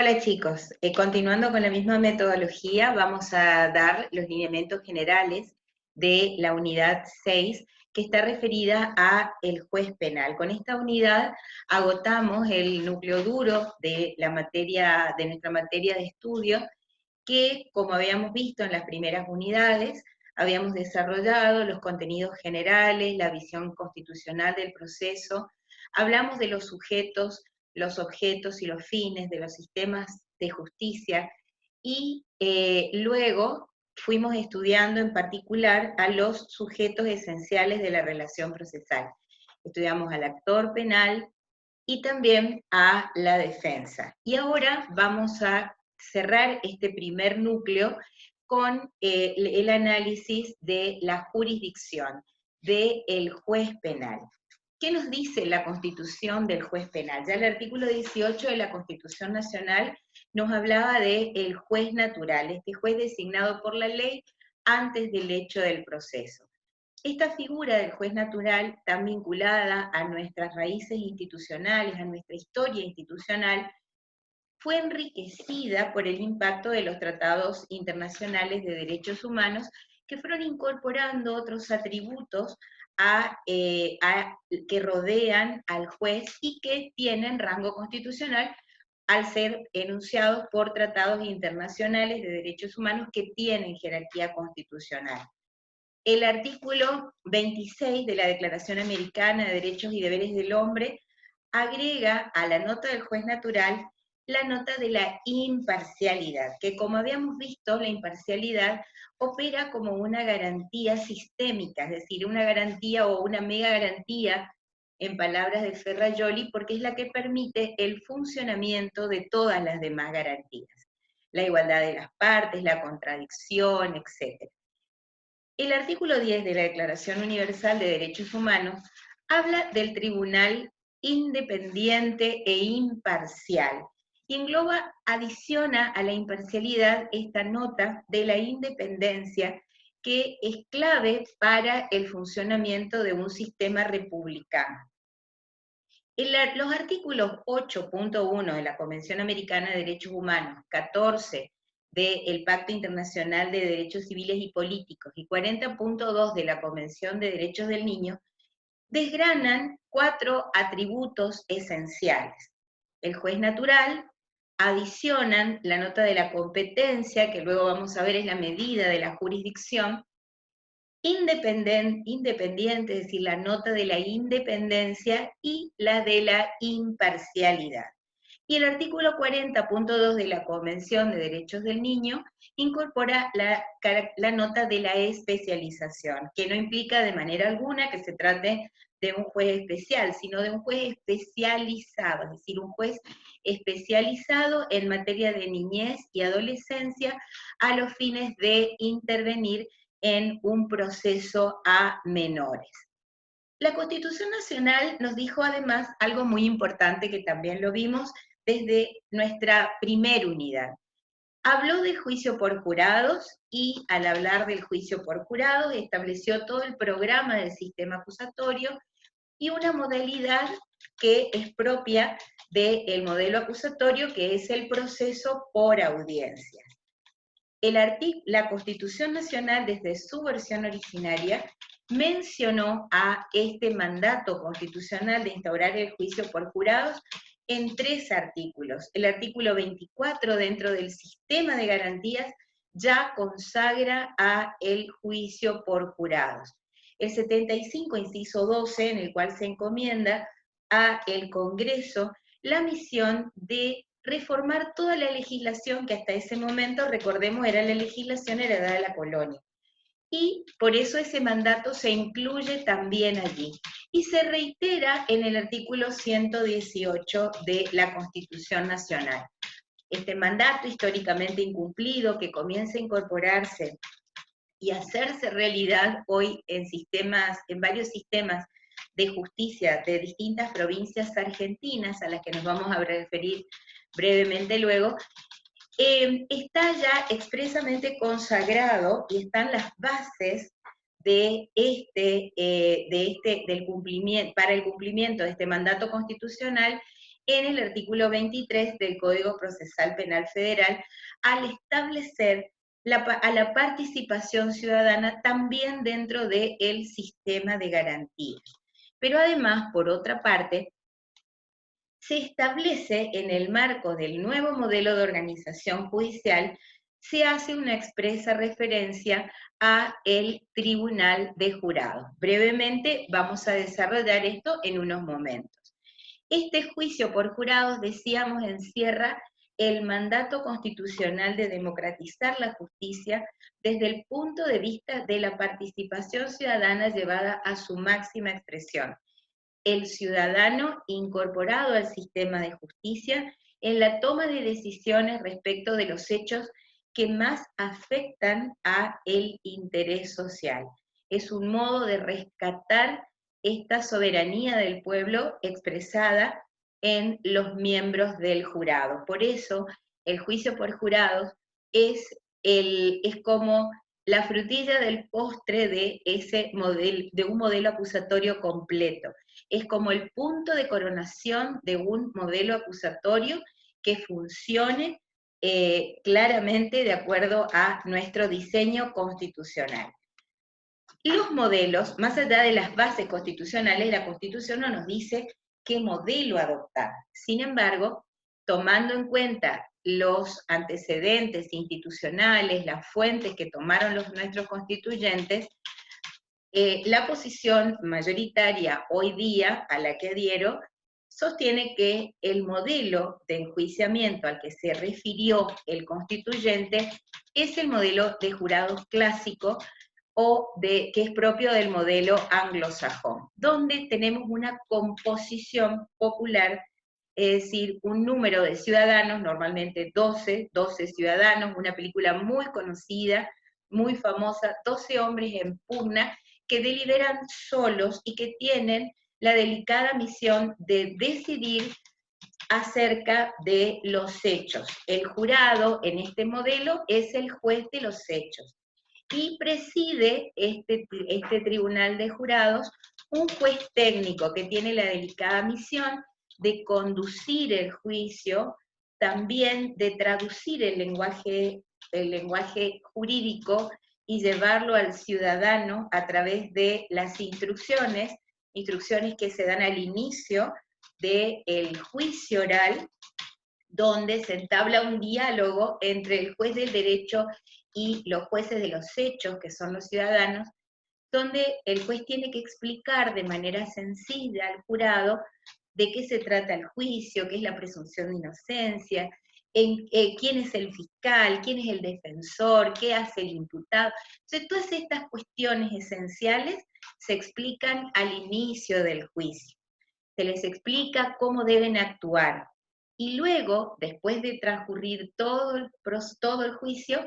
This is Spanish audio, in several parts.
Hola chicos, continuando con la misma metodología, vamos a dar los lineamientos generales de la unidad 6, que está referida a el juez penal. Con esta unidad agotamos el núcleo duro de la materia, de nuestra materia de estudio, que, como habíamos visto en las primeras unidades, habíamos desarrollado los contenidos generales, la visión constitucional del proceso, hablamos de los sujetos, los objetos y los fines de los sistemas de justicia, y luego fuimos estudiando en particular a los sujetos esenciales de la relación procesal. Estudiamos al actor penal y también a la defensa. Y ahora vamos a cerrar este primer núcleo con el análisis de la jurisdicción del juez penal. ¿Qué nos dice la Constitución del juez penal? Ya el artículo 18 de la Constitución Nacional nos hablaba del juez natural, este juez designado por la ley antes del hecho del proceso. Esta figura del juez natural, tan vinculada a nuestras raíces institucionales, a nuestra historia institucional, fue enriquecida por el impacto de los tratados internacionales de derechos humanos, que fueron incorporando otros atributos que rodean al juez y que tienen rango constitucional al ser enunciados por tratados internacionales de derechos humanos que tienen jerarquía constitucional. El artículo 26 de la Declaración Americana de Derechos y Deberes del Hombre agrega a la nota del juez natural la nota de la imparcialidad, que, como habíamos visto, la imparcialidad opera como una garantía sistémica, es decir, una garantía o una mega garantía, en palabras de Ferrajoli, porque es la que permite el funcionamiento de todas las demás garantías. La igualdad de las partes, la contradicción, etc. El artículo 10 de la Declaración Universal de Derechos Humanos habla del tribunal independiente e imparcial, y engloba, adiciona a la imparcialidad esta nota de la independencia, que es clave para el funcionamiento de un sistema republicano. Los artículos 8.1 de la Convención Americana de Derechos Humanos, 14 del Pacto Internacional de Derechos Civiles y Políticos y 40.2 de la Convención de Derechos del Niño desgranan 4 atributos esenciales. El juez natural, adicionan la nota de la competencia, que luego vamos a ver es la medida de la jurisdicción, independiente, es decir, la nota de la independencia y la de la imparcialidad. Y el artículo 40.2 de la Convención de Derechos del Niño incorpora la nota de la especialización, que no implica de manera alguna que se trate de un juez especial, sino de un juez especializado, es decir, un juez especializado en materia de niñez y adolescencia a los fines de intervenir en un proceso a menores. La Constitución Nacional nos dijo además algo muy importante que también lo vimos desde nuestra primera unidad. Habló del juicio por jurados y, al hablar del juicio por jurados, estableció todo el programa del sistema acusatorio y una modalidad que es propia del modelo acusatorio, que es el proceso por audiencias. La Constitución Nacional, desde su versión originaria, mencionó a este mandato constitucional de instaurar el juicio por jurados en 3 artículos. El artículo 24, dentro del sistema de garantías, ya consagra a el juicio por jurados. El 75, inciso 12, en el cual se encomienda a el Congreso la misión de reformar toda la legislación que hasta ese momento, recordemos, era la legislación heredada de la colonia. Y por eso ese mandato se incluye también allí. Y se reitera en el artículo 118 de la Constitución Nacional. Este mandato históricamente incumplido, que comienza a incorporarse y hacerse realidad hoy en varios sistemas de justicia de distintas provincias argentinas, a las que nos vamos a referir brevemente luego, está ya expresamente consagrado y están las bases del cumplimiento, para el cumplimiento de este mandato constitucional en el artículo 23 del Código Procesal Penal Federal, al establecer a la participación ciudadana también dentro del sistema de garantías. Pero además, por otra parte, se establece en el marco del nuevo modelo de organización judicial, se hace una expresa referencia a el Tribunal de Jurados. Brevemente vamos a desarrollar esto en unos momentos. Este juicio por jurados, decíamos, encierra el mandato constitucional de democratizar la justicia desde el punto de vista de la participación ciudadana llevada a su máxima expresión. El ciudadano incorporado al sistema de justicia en la toma de decisiones respecto de los hechos que más afectan a el interés social. Es un modo de rescatar esta soberanía del pueblo expresada en los miembros del jurado. Por eso, el juicio por jurados es como la frutilla del postre de ese modelo, de un modelo acusatorio completo. Es como el punto de coronación de un modelo acusatorio que funcione claramente de acuerdo a nuestro diseño constitucional. Los modelos, más allá de las bases constitucionales, la Constitución no nos dice qué modelo adoptar. Sin embargo, tomando en cuenta los antecedentes institucionales, las fuentes que tomaron nuestros constituyentes, la posición mayoritaria hoy día a la que adhiero sostiene que el modelo de enjuiciamiento al que se refirió el constituyente es el modelo de jurados clásico que es propio del modelo anglosajón, donde tenemos una composición popular, es decir, un número de ciudadanos, normalmente 12 ciudadanos, una película muy conocida, muy famosa, 12 hombres en pugna, que deliberan solos y que tienen la delicada misión de decidir acerca de los hechos. El jurado en este modelo es el juez de los hechos y preside este tribunal de jurados un juez técnico que tiene la delicada misión de conducir el juicio, también de traducir el lenguaje jurídico y llevarlo al ciudadano a través de las instrucciones que se dan al inicio del juicio oral, donde se entabla un diálogo entre el juez del derecho y los jueces de los hechos, que son los ciudadanos, donde el juez tiene que explicar de manera sencilla al jurado de qué se trata el juicio, qué es la presunción de inocencia, quién es el fiscal, quién es el defensor, qué hace el imputado. Entonces, todas estas cuestiones esenciales se explican al inicio del juicio. Se les explica cómo deben actuar. Y luego, después de transcurrir todo el juicio,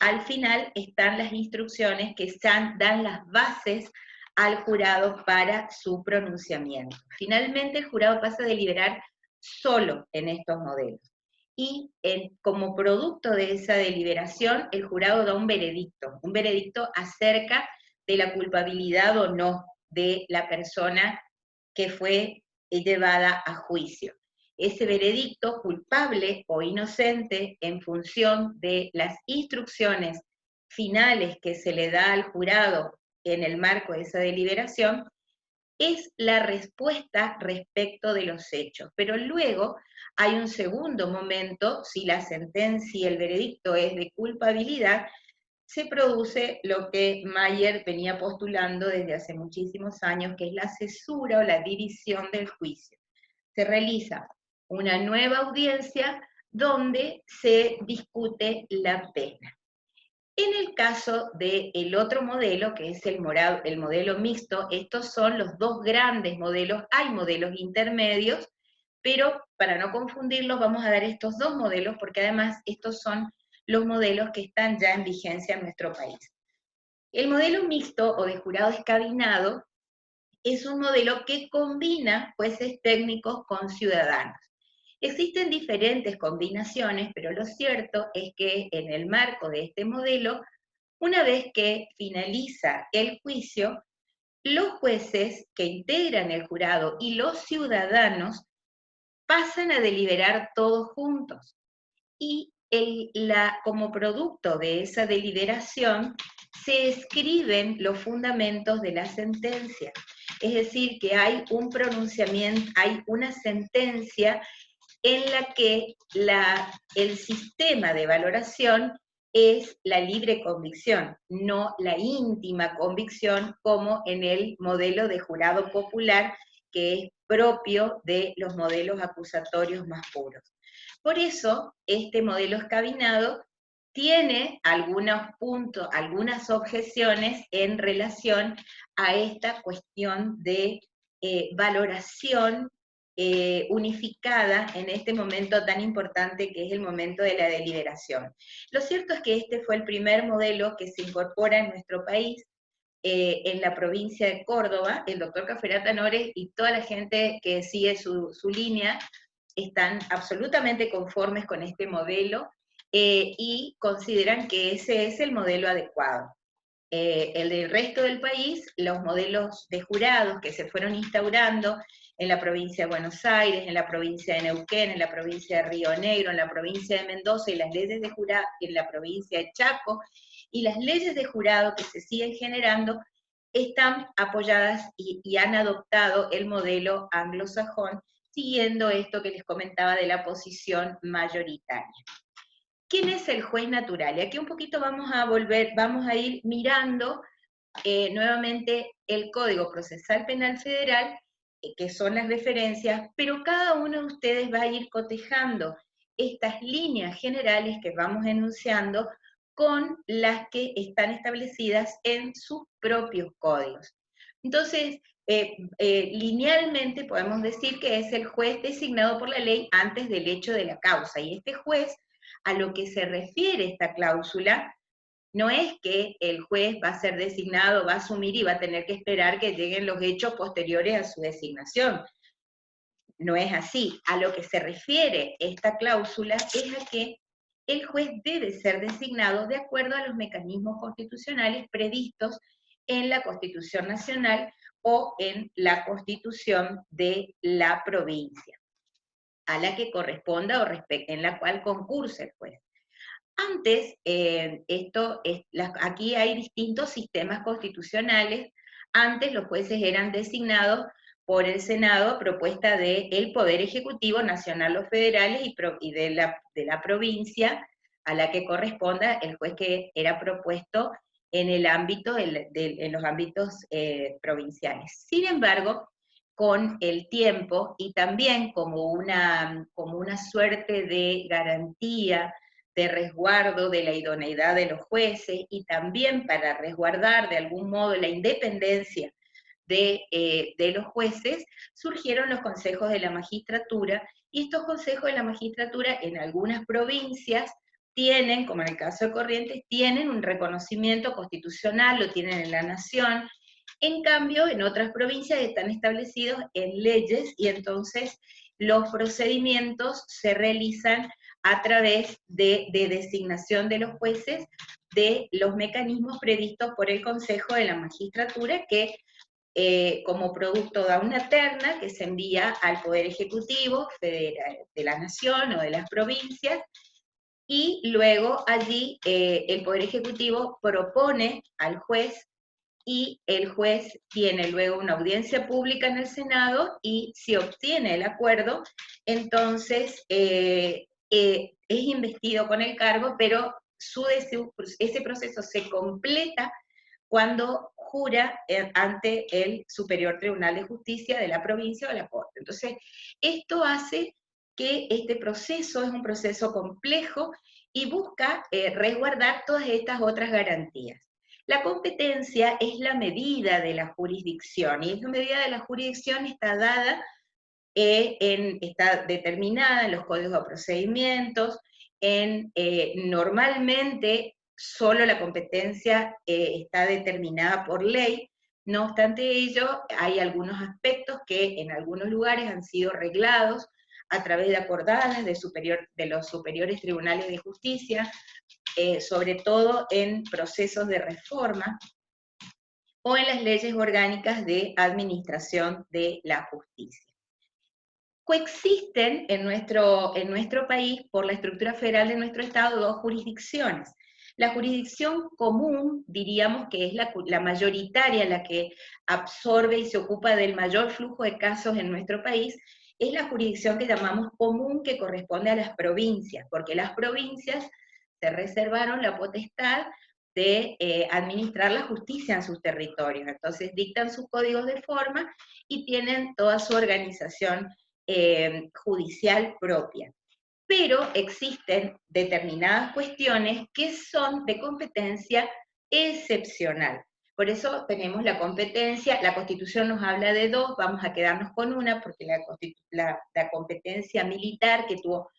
al final están las instrucciones que dan las bases al jurado para su pronunciamiento. Finalmente, el jurado pasa a deliberar solo en estos modelos. Y como producto de esa deliberación, el jurado da un veredicto acerca de la culpabilidad o no de la persona que fue llevada a juicio. Ese veredicto, culpable o inocente, en función de las instrucciones finales que se le da al jurado en el marco de esa deliberación, es la respuesta respecto de los hechos. Pero luego hay un segundo momento, si la sentencia y el veredicto es de culpabilidad, se produce lo que Mayer venía postulando desde hace muchísimos años, que es la cesura o la división del juicio. Se realiza una nueva audiencia donde se discute la pena. En el caso del otro modelo, que es el modelo mixto, estos son los dos grandes modelos, hay modelos intermedios, pero para no confundirlos vamos a dar estos dos modelos, porque además estos son los modelos que están ya en vigencia en nuestro país. El modelo mixto o de jurado escabinado es un modelo que combina jueces técnicos con ciudadanos. Existen diferentes combinaciones, pero lo cierto es que en el marco de este modelo, una vez que finaliza el juicio, los jueces que integran el jurado y los ciudadanos pasan a deliberar todos juntos. Y como producto de esa deliberación se escriben los fundamentos de la sentencia. Es decir, que hay un pronunciamiento, hay una sentencia en la que el sistema de valoración es la libre convicción, no la íntima convicción como en el modelo de jurado popular que es propio de los modelos acusatorios más puros. Por eso, este modelo escabinado tiene algunos puntos, algunas objeciones en relación a esta cuestión de valoración unificada en este momento tan importante que es el momento de la deliberación. Lo cierto es que este fue el primer modelo que se incorpora en nuestro país, en la provincia de Córdoba. El doctor Caferata Nores y toda la gente que sigue su línea están absolutamente conformes con este modelo y consideran que ese es el modelo adecuado. El del resto del país, los modelos de jurados que se fueron instaurando en la provincia de Buenos Aires, en la provincia de Neuquén, en la provincia de Río Negro, en la provincia de Mendoza y las leyes de jurado en la provincia de Chaco, y las leyes de jurado que se siguen generando están apoyadas y han adoptado el modelo anglosajón, siguiendo esto que les comentaba de la posición mayoritaria. ¿Quién es el juez natural? Y aquí un poquito vamos a ir mirando nuevamente el Código Procesal Penal Federal, que son las referencias, pero cada uno de ustedes va a ir cotejando estas líneas generales que vamos enunciando con las que están establecidas en sus propios códigos. Entonces, linealmente podemos decir que es el juez designado por la ley antes del hecho de la causa, y este juez, a lo que se refiere esta cláusula, no es que el juez va a ser designado, va a asumir y va a tener que esperar que lleguen los hechos posteriores a su designación. No es así. A lo que se refiere esta cláusula es a que el juez debe ser designado de acuerdo a los mecanismos constitucionales previstos en la Constitución Nacional o en la Constitución de la provincia, a la que corresponda o en la cual concurse el juez. Antes, aquí hay distintos sistemas constitucionales. Antes los jueces eran designados por el Senado a propuesta del Poder Ejecutivo Nacional o Federales y de la provincia a la que corresponda el juez que era propuesto en el ámbito en los ámbitos provinciales. Sin embargo, con el tiempo y también como una suerte de garantía de resguardo de la idoneidad de los jueces y también para resguardar de algún modo la independencia de los jueces, surgieron los consejos de la magistratura, y estos consejos de la magistratura en algunas provincias tienen, como en el caso de Corrientes, tienen un reconocimiento constitucional, lo tienen en la Nación. En cambio, en otras provincias están establecidos en leyes, y entonces los procedimientos se realizan a través de designación de los jueces de los mecanismos previstos por el Consejo de la Magistratura, que como producto da una terna que se envía al Poder Ejecutivo federal, de la Nación o de las provincias, y luego allí el Poder Ejecutivo propone al juez, y el juez tiene luego una audiencia pública en el Senado, y si obtiene el acuerdo, entonces es investido con el cargo, pero ese proceso se completa cuando jura ante el Superior Tribunal de Justicia de la provincia o de la Corte. Entonces, esto hace que este proceso es un proceso complejo y busca resguardar todas estas otras garantías. La competencia es la medida de la jurisdicción, y esa medida de la jurisdicción está dada, está determinada en los códigos de procedimientos, normalmente solo la competencia está determinada por ley. No obstante ello, hay algunos aspectos que en algunos lugares han sido reglados a través de acordadas de los superiores tribunales de justicia, sobre todo en procesos de reforma o en las leyes orgánicas de administración de la justicia. Coexisten en nuestro país, por la estructura federal de nuestro Estado, dos jurisdicciones. La jurisdicción común, diríamos que es la mayoritaria, la que absorbe y se ocupa del mayor flujo de casos en nuestro país, es la jurisdicción que llamamos común, que corresponde a las provincias, porque las provincias se reservaron la potestad de administrar la justicia en sus territorios. Entonces dictan sus códigos de forma y tienen toda su organización judicial propia. Pero existen determinadas cuestiones que son de competencia excepcional. Por eso tenemos la competencia, la Constitución nos habla de dos, vamos a quedarnos con una, porque la competencia militar que tuvo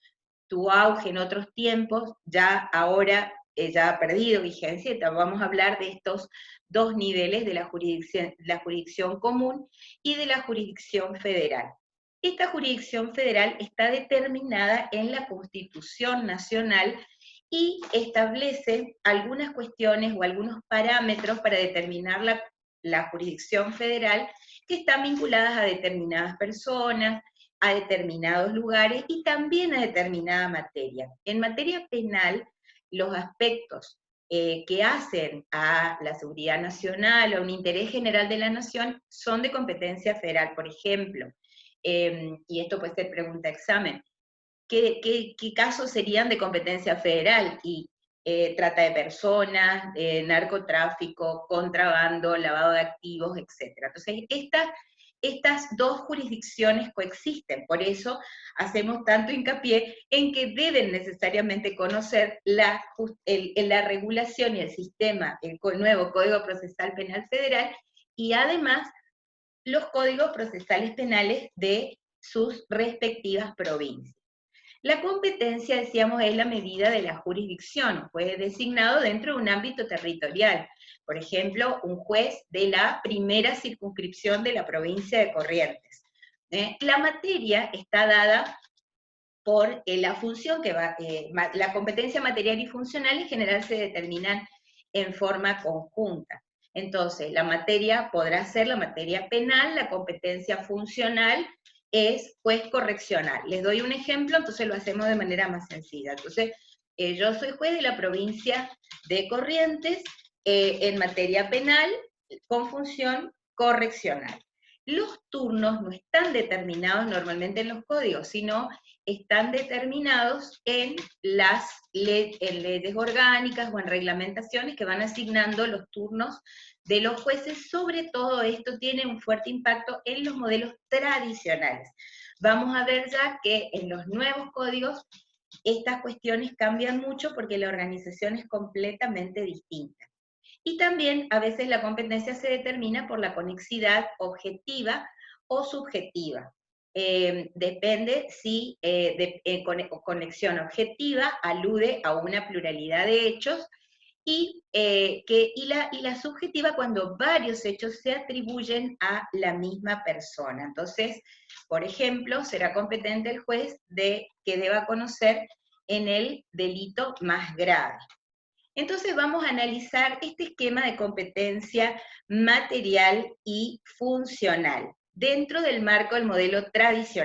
auge en otros tiempos, ya ahora ya ha perdido vigencia, y vamos a hablar de estos dos niveles de la jurisdicción común y de la jurisdicción federal. Esta jurisdicción federal está determinada en la Constitución Nacional y establece algunas cuestiones o algunos parámetros para determinar la jurisdicción federal, que están vinculadas a determinadas personas, a determinados lugares y también a determinada materia. En materia penal, los aspectos que hacen a la seguridad nacional, a un interés general de la nación, son de competencia federal. Por ejemplo, y esto puede ser pregunta examen, ¿qué casos serían de competencia federal? Y trata de personas, narcotráfico, contrabando, lavado de activos, etc. Entonces, estas dos jurisdicciones coexisten, por eso hacemos tanto hincapié en que deben necesariamente conocer la regulación y el sistema, el nuevo Código Procesal Penal Federal, y además los códigos procesales penales de sus respectivas provincias. La competencia, decíamos, es la medida de la jurisdicción, fue designado dentro de un ámbito territorial. Por ejemplo, un juez de la primera circunscripción de la provincia de Corrientes. La materia está dada por la función que va, la competencia material y funcional en general se determinan en forma conjunta. Entonces, la materia podrá ser la materia penal, la competencia funcional es juez correccional. Les doy un ejemplo, entonces lo hacemos de manera más sencilla. Entonces, yo soy juez de la provincia de Corrientes en materia penal con función correccional. Los turnos no están determinados normalmente en los códigos, sino están determinados en leyes orgánicas o en reglamentaciones que van asignando los turnos de los jueces. Sobre todo esto tiene un fuerte impacto en los modelos tradicionales. Vamos a ver ya que en los nuevos códigos estas cuestiones cambian mucho porque la organización es completamente distinta. Y también a veces la competencia se determina por la conexidad objetiva o subjetiva. Depende si conexión objetiva alude a una pluralidad de hechos, y la subjetiva cuando varios hechos se atribuyen a la misma persona. Entonces, por ejemplo, será competente el juez que deba conocer en el delito más grave. Entonces vamos a analizar este esquema de competencia material y funcional dentro del marco del modelo tradicional.